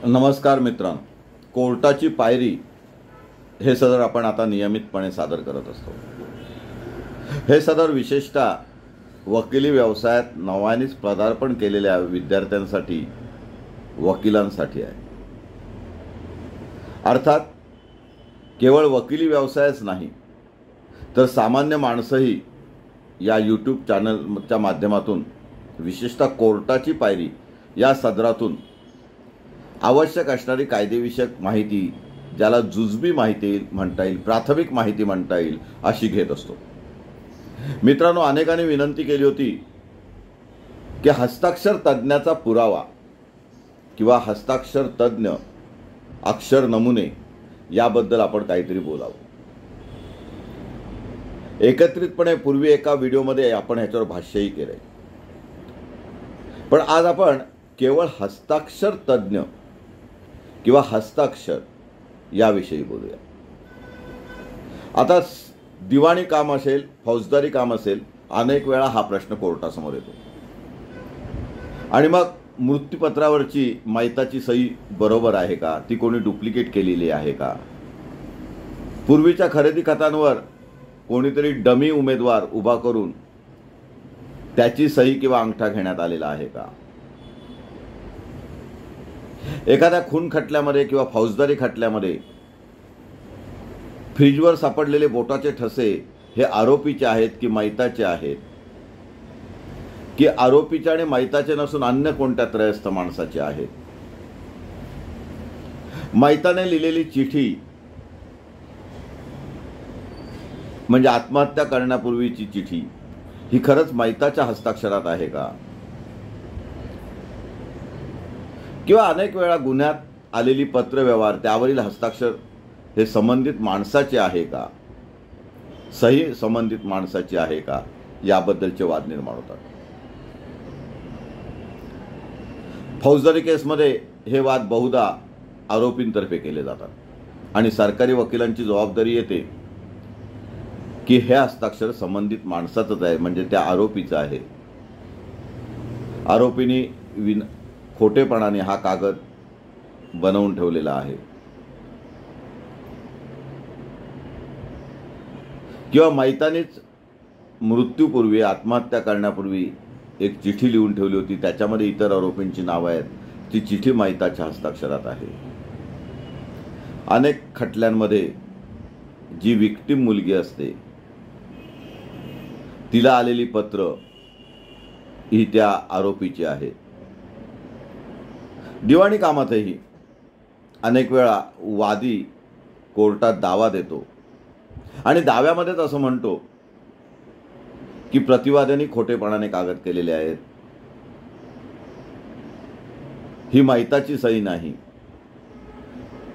नमस्कार मित्रांनो, कोर्टाची पायरी हे सदर आपण आता नियमितपणे सादर करत असतो। हे सदर विशेषतः वकिली व्यवसायात नव्यानेच पदार्पण केलेल्या विद्यार्थ्यांसाठी, वकिलांसाठी आहे। अर्थात केवळ वकिली व्यवसायच नाही तर सामान्य माणसंही या यूट्यूब चॅनलच्या माध्यमातून विशेषतः कोर्टाची पायरी या सदरातून आवश्यक असणारी कायदेविषयक माहिती, ज्याला जुजबी माहिती म्हणता येईल, प्राथमिक माहिती म्हणता येईल, अशी घेत असतो। मित्रांनो, अनेकांनी विनंती केली होती की हस्ताक्षर तज्ञाचा पुरावा किंवा हस्ताक्षर तज्ञ अक्षर नमुने याबद्दल आपण काहीतरी बोलावं। एकत्रितपणे पूर्वी एका व्हिडिओमध्ये आपण ह्याच्यावर भाष्यही केलंय, पण आज आपण केवळ हस्ताक्षर तज्ञ किंवा हस्ताक्षर याविषयी बोलूया। आता दिवाणी काम असेल, फौजदारी काम असेल, अनेक वेळा हा प्रश्न कोर्टासमोर येतो आणि मग मृत्यूपत्रावरची मैताची सही बरोबर आहे का, ती कोणी डुप्लिकेट केलेली आहे का, पूर्वीच्या खरेदी खतांवर कोणीतरी डमी उमेदवार उभा करून त्याची सही किंवा अंगठा घेण्यात आलेला आहे का, एखाद्या खून खटल्यामध्ये किंवा फौजदारी खटल्यामध्ये फ्रीजवर सापडलेले बोटाचे ठसे हे आरोपीचे आहेत की मैताचे आहेत, की आरोपीचे आणि मैताचे नसून अन्य कोणत्या त्रयस्थ माणसाचे आहेत, मैताने लिहिलेली चिठी म्हणजे आत्महत्या करण्यापूर्वीची चिठी ही खरंच मैताच्या हस्ताक्षरात आहे का, किंवा अनेक वेळा गुन्ह्यात आलेली पत्रव्यवहार त्यावरील हस्ताक्षर हे संबंधित माणसाचे आहे का, सही संबंधित माणसाची आहे का, याबद्दलचे वाद निर्माण होतात। फौजदारी केसमध्ये हे वाद बहुधा आरोपींतर्फे केले जातात आणि सरकारी वकिलांची जबाबदारी येते की हे हस्ताक्षर संबंधित माणसाचंच आहे, म्हणजे त्या आरोपीचं आहे। आरोपीने खोटेपणाने हा कागद बनवून ठेवलेला आहे किंवा मैतानेच मृत्यूपूर्वी, आत्महत्या करण्यापूर्वी एक चिठी लिहून ठेवली होती, त्याच्यामध्ये इतर आरोपींची नावं आहेत, ती चिठी मैताच्या हस्ताक्षरात आहे। अनेक खटल्यांमध्ये जी विक्टिम मुलगी असते तिला आलेली पत्र ही त्या आरोपीची आहे। दिवाणी कामातही अनेक वेळा वादी कोर्टात दावा देतो आणि दाव्यामध्येच असं म्हणतो की प्रतिवाद्यांनी खोटेपणाने कागद केलेले आहेत, ही मैताची सही नाही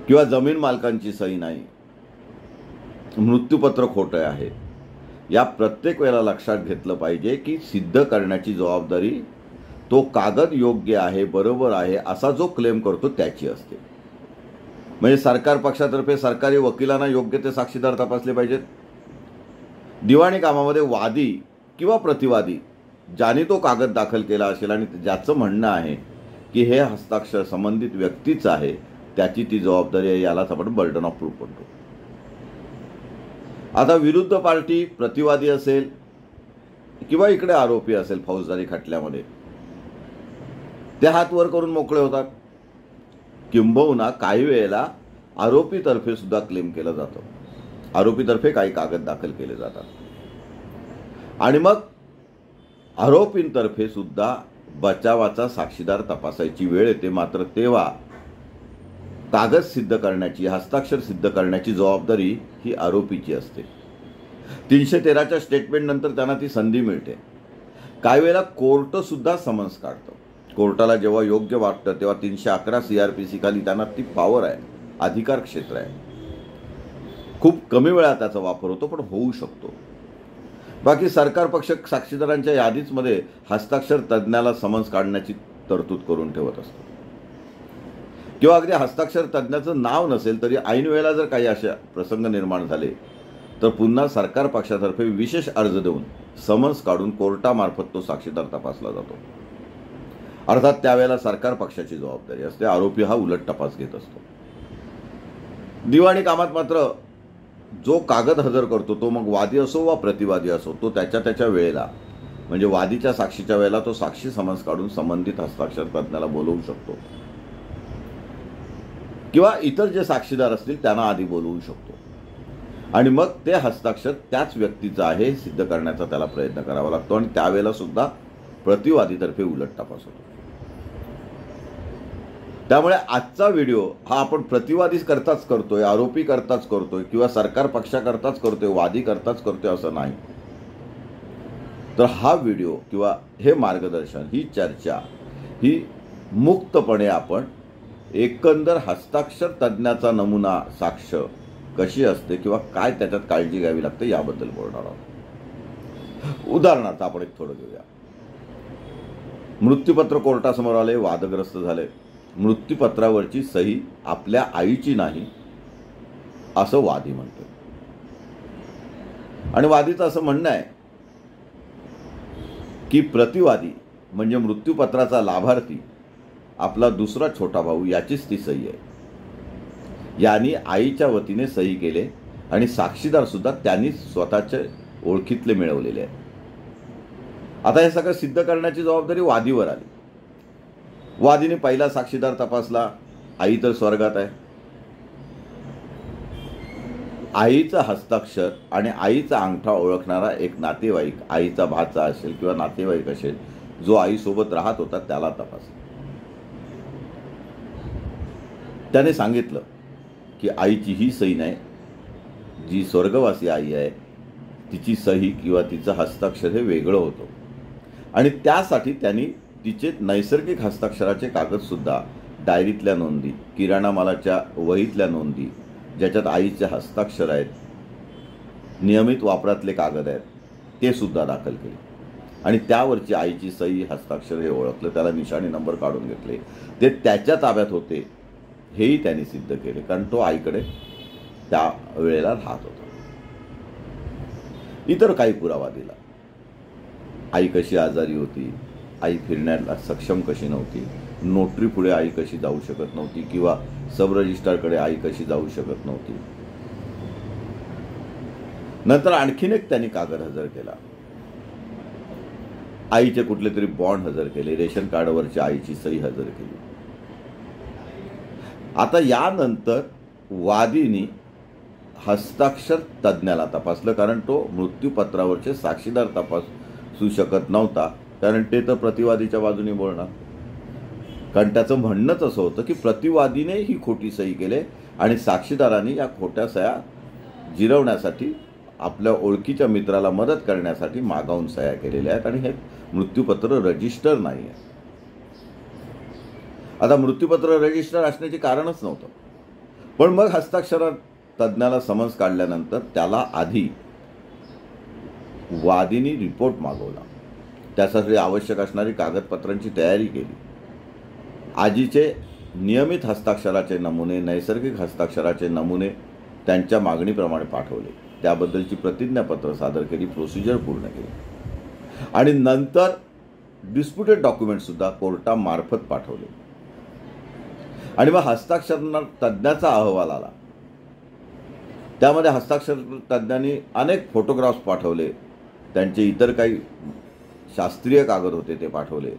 किंवा जमीन मालकांची सही नाही, मृत्यूपत्र खोटे आहे। या प्रत्येक वेळेला लक्षात घेतलं पाहिजे की सिद्ध करण्याची जबाबदारी तो कागद योग्य आहे, बरोबर आहे असा जो क्लेम करतो त्याची असते। म्हणजे सरकार पक्षातर्फे सरकारी वकिलांना योग्य ते साक्षीदार तपासले पाहिजेत। दिवाणी कामामध्ये वादी किंवा प्रतिवादी ज्याने तो कागद दाखल केला असेल आणि ज्याचं म्हणणं आहे की हे हस्ताक्षर संबंधित व्यक्तीचं आहे, त्याची ती जबाबदारी आहे, यालाच आपण बर्डन ऑफ प्रूफ म्हणतो। आता विरुद्ध पार्टी प्रतिवादी असेल किंवा इकडे आरोपी असेल फौजदारी खटल्यामध्ये, ते हात वर करून मोकळे होतात, किंबहुना काही वेळेला आरोपीतर्फे सुद्धा क्लेम केलं जातं, आरोपीतर्फे काही कागद दाखल केले जातात आणि मग आरोपींतर्फे सुद्धा बचावाचा साक्षीदार तपासायची वेळ येते। मात्र तेव्हा कागद सिद्ध करण्याची, हस्ताक्षर सिद्ध करण्याची जबाबदारी ही आरोपीची असते। 313च्या स्टेटमेंट नंतर त्यांना ती संधी मिळते। काही वेळेला कोर्ट सुद्धा समन्स काढतं, कोर्टाला जेव्हा योग्य वाटतं तेव्हा 311 CRPC खाली त्यांना ती पॉवर आहे, अधिकार क्षेत्र आहे। खूप कमी वेळा त्याचा वापर होतो, पण होऊ शकतो। बाकी सरकार पक्ष साक्षीदारांच्या यादीमध्ये हस्ताक्षर तज्ज्ञाला समन्स काढण्याची तरतूद करून ठेवत असतो किंवा अगदी हस्ताक्षर तज्ज्ञाचं नाव नसेल तरी ऐन वेळेला जर काही अशा प्रसंग निर्माण झाले तर पुन्हा सरकार पक्षातर्फे विशेष अर्ज देऊन समन्स काढून कोर्टामार्फत तो साक्षीदार तपासला जातो। अर्थात त्यावेळेला सरकार पक्षाची जबाबदारी असते, आरोपी हा उलट तपास घेत असतो. दिवाणी कामात मात्र जो कागद हजर करतो तो मग वादी असो वा प्रतिवादी असो, तो त्याच्या वेळेला म्हणजे वादीच्या साक्षीच्या वेळेला तो साक्षी समन्स काढून संबंधित हस्ताक्षर तज्ज्ञाला बोलवू शकतो किंवा इतर जे साक्षीदार असतील त्यांना आधी बोलवू शकतो आणि मग ते हस्ताक्षर त्याच व्यक्तीचं आहे हे सिद्ध करण्याचा त्याला प्रयत्न करावा लागतो आणि त्यावेळेला सुद्धा प्रतिवादीतर्फे उलट तपास होतो. त्यामुळे आजचा व्हिडिओ हा आपण प्रतिवादी करताच करतोय, आरोपी करताच करतोय किंवा सरकार पक्षाकरताच करतोय, वादी करताच करतोय असं नाही. तर हा व्हिडिओ किंवा हे मार्गदर्शन, ही चर्चा ही मुक्तपणे आपण एकंदर हस्ताक्षर तज्ज्ञाचा नमुना साक्ष कशी असते किंवा काय त्याच्यात काळजी घ्यावी लागते याबद्दल बोलणार आहोत. उदाहरणार्थ आपण एक थोडं घेऊया. मृत्यूपत्र कोर्टासमोर आले, वादग्रस्त झाले. मृत्यूपत्रावरची सही आपल्या आईची नाही असं वादी म्हणतो आणि वादीचं असं म्हणणं आहे की प्रतिवादी म्हणजे मृत्यूपत्राचा लाभार्थी आपला दुसरा छोटा भाऊ याचीच ती सही आहे. यांनी आईच्या वतीने सही केले आणि साक्षीदार सुद्धा त्यांनी स्वतःचे ओळखीतले मिळवलेले आहे. आता हे सगळं सिद्ध करण्याची जबाबदारी वादीवर आली. वादीने पहिला साक्षीदार तपासला, आई तर स्वर्गात आहे. आईचं हस्ताक्षर आणि आईचा अंगठा ओळखणारा एक नातेवाईक, आईचा भाचा असेल किंवा नातेवाईक असेल जो आईसोबत राहत होता त्याला तपासला. त्याने सांगितलं की आईची ही सही नाही, जी स्वर्गवासी आई आहे तिची सही किंवा तिचं हस्ताक्षर हे वेगळं होतं आणि त्यासाठी त्यांनी तिचे नैसर्गिक हस्ताक्षराचे कागदसुद्धा, डायरीतल्या नोंदी, किराणा मालाच्या वहीतल्या नोंदी ज्याच्यात आईचे हस्ताक्षर आहेत, नियमित वापरातले कागद आहेत ते सुद्धा दाखल केले आणि त्यावरची आईची सही, हस्ताक्षर हे ओळखलं. त्याला निशाणी नंबर काढून घेतले. ते त्याच्या ताब्यात होते हेही त्यांनी सिद्ध केले कारण तो आईकडे त्या वेळेला राहत होता. इतर काही पुरावा दिला. आई कशी आजारी होती, आई फिरण्याला सक्षम कशी नव्हती, नोटरी पुढे आई कशी जाऊ शकत नव्हती किंवा सब रजिस्ट्रारकडे आई कशी जाऊ शकत नव्हती. नंतर आणखीन एक त्यांनी कागद हजर केला. आईचे कुठले तरी बॉन्ड हजर केले, रेशन कार्डवरची आईची सही हजर केली. आता यानंतर वादीनी हस्ताक्षर तज्ज्ञाला तपासलं कारण तो मृत्यूपत्रावरचे साक्षीदार तपासू शकत नव्हता कारण ते तर प्रतिवादीच्या बाजूने बोलणार. कारण त्याचं म्हणणंच असं होतं की प्रतिवादीने ही खोटी सही केली आणि साक्षीदारांनी या खोट्या सह्या जिरवण्यासाठी आपल्या ओळखीच्या मित्राला मदत करण्यासाठी मागावून सह्या केलेल्या आहेत आणि हे मृत्यूपत्र रजिस्टर नाही आहे. आता मृत्यूपत्र रजिस्टर असण्याची कारणच नव्हतं. पण मग हस्ताक्षर तज्ज्ञाला समन्स काढल्यानंतर त्याला आधी वादीनी रिपोर्ट मागवला. त्यासाठी आवश्यक असणारी कागदपत्रांची तयारी केली. आजीचे नियमित हस्ताक्षराचे नमुने, नैसर्गिक हस्ताक्षराचे नमुने त्यांच्या मागणीप्रमाणे पाठवले. त्याबद्दलची प्रतिज्ञापत्र सादर केली, प्रोसिजर पूर्ण केली आणि नंतर डिस्प्युटेड डॉक्युमेंटसुद्धा कोर्टामार्फत पाठवले. आणि मग हस्ताक्षर तज्ज्ञाचा अहवाल आला. त्यामध्ये हस्ताक्षर तज्ज्ञांनी अनेक फोटोग्राफ्स पाठवले, त्यांचे इतर काही शास्त्रीय कागद होते ते पाठवले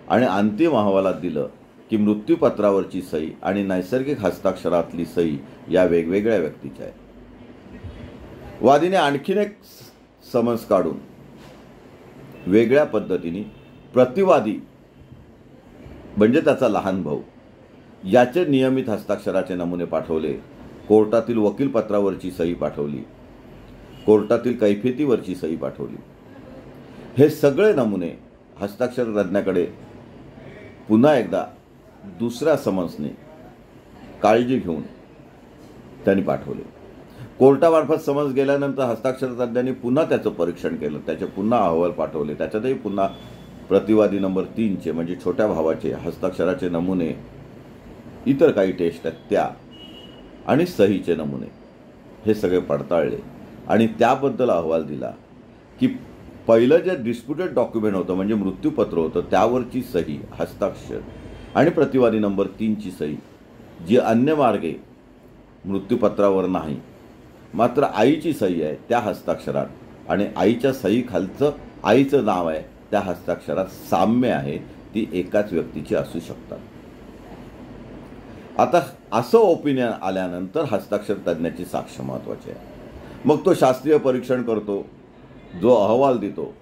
आणि अंतिम अहवालात दिलं की मृत्यूपत्रावरची सही आणि नैसर्गिक हस्ताक्षरातली सही या वेगवेगळ्या व्यक्तीच्या आहेत. वादीने आणखीन एक समन्स काढून वेगळ्या पद्धतीने प्रतिवादी म्हणजे त्याचा लहान भाऊ याचे नियमित हस्ताक्षराचे नमुने पाठवले. कोर्टातील वकीलपत्रावरची सही पाठवली, कोर्टातील कैफियतीवरची सही पाठवली. हे सगळे नमुने हस्ताक्षर तज्ज्ञाकडे पुन्हा एकदा दुसऱ्या समन्सने काळजी घेऊन त्यांनी पाठवले. कोर्टामार्फत समन्स गेल्यानंतर हस्ताक्षर तज्ज्ञांनी पुन्हा त्याचं परीक्षण केलं, त्याचे पुन्हा अहवाल पाठवले. त्याच्यातही पुन्हा प्रतिवादी नंबर 3चे म्हणजे छोट्या भावाचे हस्ताक्षराचे नमुने, इतर काही टेस्ट आहेत त्या आणि सहीचे नमुने हे सगळे पडताळले आणि त्याबद्दल अहवाल दिला की पहिलं जे डिस्प्युटेड डॉक्युमेंट होतं म्हणजे मृत्यूपत्र होतं त्यावरची सही, हस्ताक्षर आणि प्रतिवादी नंबर 3ची सही, जी अन्य मार्गे मृत्यूपत्रावर नाही, मात्र आईची सही आहे त्या हस्ताक्षरात आणि आईच्या सही खालचं आईचं नाव आहे त्या हस्ताक्षरात साम्य आहे, ती एकाच व्यक्तीची असू शकतात. आता असं ओपिनियन आल्यानंतर हस्ताक्षर तज्ज्ञाची साक्ष महत्त्वाची आहे. मग तो शास्त्रीय परीक्षण करतो, जो अहवाल देतो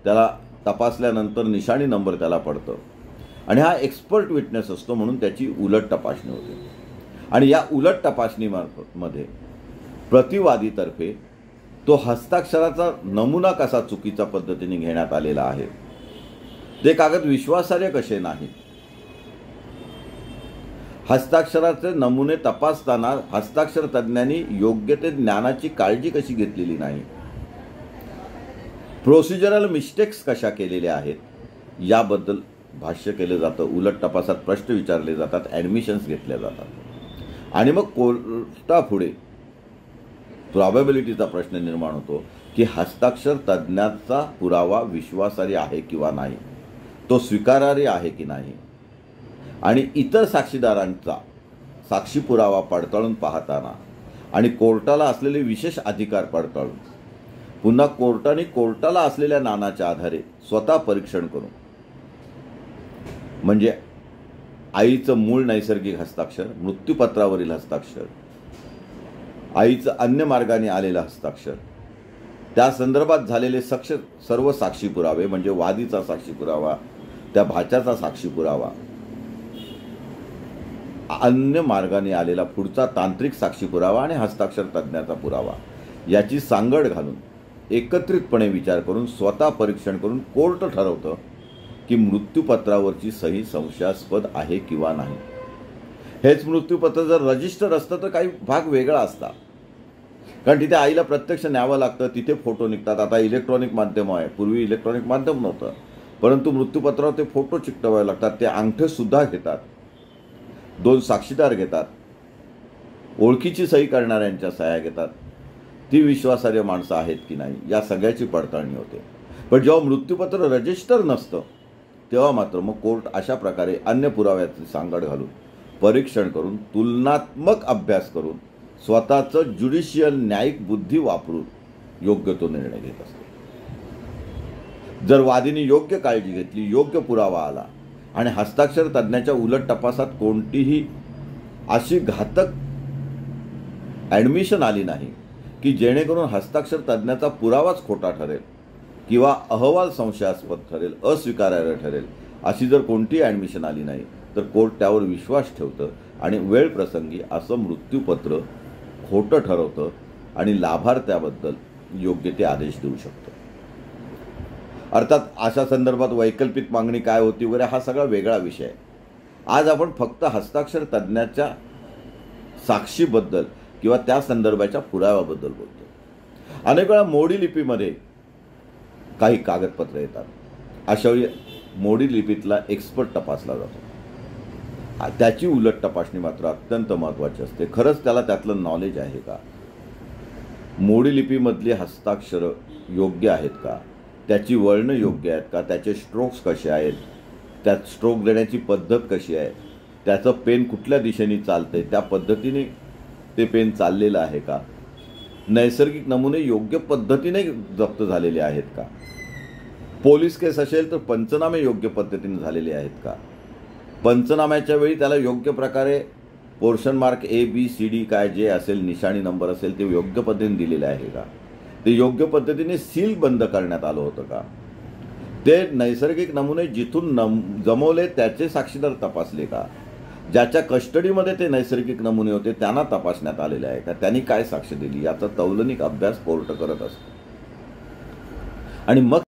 त्याला तपासल्यानंतर निशाणी नंबर त्याला पडतं आणि हा एक्सपर्ट विटनेस असतो म्हणून त्याची उलट तपासणी होते. आणि या उलट तपासणीमध्ये प्रतिवादीतर्फे तो हस्ताक्षराचा नमुना कसा चुकीच्या पद्धतीने घेण्यात आलेला आहे, ते कागद विश्वासार्ह कसे नाही, हस्ताक्षराचे नमुने तपासताना हस्ताक्षर तज्ज्ञांनी योग्य ते ज्ञानाची काळजी कशी घेतलेली नाही, प्रोसिजरल मिस्टेक्स कशा केलेल्या आहेत याबद्दल भाष्य केलं जातं. उलट तपासात प्रश्न विचारले जातात, ॲडमिशन्स घेतल्या जातात आणि मग कोर्टापुढे प्रॉबॅबिलिटीचा प्रश्न निर्माण होतो की हस्ताक्षर तज्ज्ञाचा पुरावा विश्वासार्ह आहे किंवा नाही, तो स्वीकारार्ह आहे की नाही. आणि इतर साक्षीदारांचा साक्षी पुरावा पडताळून पाहताना आणि कोर्टाला असलेले विशेष अधिकार पडताळून पुन्हा कोर्टाने कोर्टाला असलेल्या ज्ञानाच्या आधारे स्वतः परीक्षण करून, म्हणजे आईचं मूळ नैसर्गिक हस्ताक्षर, मृत्यूपत्रावरील हस्ताक्षर, आईचं अन्य मार्गाने आलेलं हस्ताक्षर, त्या संदर्भात झालेले सर्व साक्षी पुरावे म्हणजे वादीचा साक्षी पुरावा, त्या भाच्याचा साक्षी पुरावा, अन्य मार्गाने आलेला पुढचा तांत्रिक साक्षी पुरावा आणि हस्ताक्षर तज्ज्ञाचा पुरावा याची सांगड घालून एकत्रितपणे विचार करून स्वतः परीक्षण करून कोर्ट ठरवतं की मृत्यूपत्रावरची सही संशयास्पद आहे किंवा नाही. हेच मृत्यूपत्र जर रजिस्टर असतं तर काही भाग वेगळा असता, कारण तिथे आईला प्रत्यक्ष न्यावं लागतं, तिथे फोटो निघतात. आता इलेक्ट्रॉनिक माध्यम आहे, पूर्वी इलेक्ट्रॉनिक माध्यम नव्हतं, परंतु मृत्यूपत्रावर ते फोटो चिकटवावे लागतात, ते अंगठेसुद्धा घेतात, 2 साक्षीदार घेतात, ओळखीची सही करणाऱ्यांच्या सह्या घेतात, ती विश्वासार्ह माणसं आहेत की नाही या सगळ्याची पडताळणी होते. पण जेव्हा मृत्यूपत्र रजिस्टर नसतं तेव्हा मात्र मग कोर्ट अशा प्रकारे अन्य पुराव्याची सांगड घालून परीक्षण करून तुलनात्मक अभ्यास करून स्वतःचं ज्युडिशियल न्यायिक बुद्धी वापरून योग्य तो निर्णय घेत असतो. जर वादीने योग्य काळजी घेतली, योग्य पुरावा आला आणि हस्ताक्षर तज्ज्ञाच्या उलट तपासात कोणतीही अशी घातक ॲडमिशन आली नाही की जेणेकरून हस्ताक्षर तज्ज्ञाचा पुरावाच खोटा ठरेल किंवा अहवाल संशयास्पद ठरेल, अस्वीकारार्ह ठरेल, अशी जर कोणतीही ॲडमिशन आली नाही तर कोर्ट त्यावर विश्वास ठेवतं आणि वेळ प्रसंगी असं मृत्यूपत्र खोटं ठरवतं आणि लाभार्थ्याबद्दल योग्य ते आदेश देऊ शकतं. अर्थात अशा संदर्भात वैकल्पिक मागणी काय होती वगैरे हा सगळा वेगळा विषय आहे. आज आपण फक्त हस्ताक्षर तज्ज्ञाच्या साक्षीबद्दल किंवा त्या संदर्भाच्या पुराव्याबद्दल बोलतो. अनेक वेळा मोडी लिपीमध्ये काही कागदपत्र येतात, अशा वेळी मोडी लिपीतला एक्सपर्ट तपासला जातो. त्याची उलट तपासणी मात्र अत्यंत महत्त्वाची असते. खरंच त्याला त्यातलं नॉलेज आहे का, मोडी लिपीमधली हस्ताक्षरं योग्य आहेत का, त्याची वळणं योग्य आहेत का, त्याचे स्ट्रोक्स कसे आहेत, त्यात स्ट्रोक देण्याची पद्धत कशी आहे, त्याचं पेन कुठल्या दिशेने चालतंय त्या पद्धतीने ते पेन चाललेलं आहे का, नैसर्गिक नमुने योग्य पद्धतीने जप्त झालेले आहेत का, पोलीस केस असेल तर पंचनामे योग्य पद्धतीने झालेले आहेत का, पंचनाम्याच्या वेळी त्याला योग्य प्रकारे पोर्शन मार्क ABCD काय जे असेल, निशाणी नंबर असेल ते योग्य पद्धतीने दिलेले आहे का, ते योग्य पद्धतीने सील बंद करण्यात आलं होतं का, ते नैसर्गिक नमुने जिथून जमवले त्याचे साक्षीदार तपासले का, ज्याच्या कस्टडीमध्ये ते नैसर्गिक नमुने होते त्यांना तपासण्यात आलेले आहे का, त्यांनी काय साक्ष दिली याचा तौलनिक अभ्यास कोर्ट करत असतो. आणि मग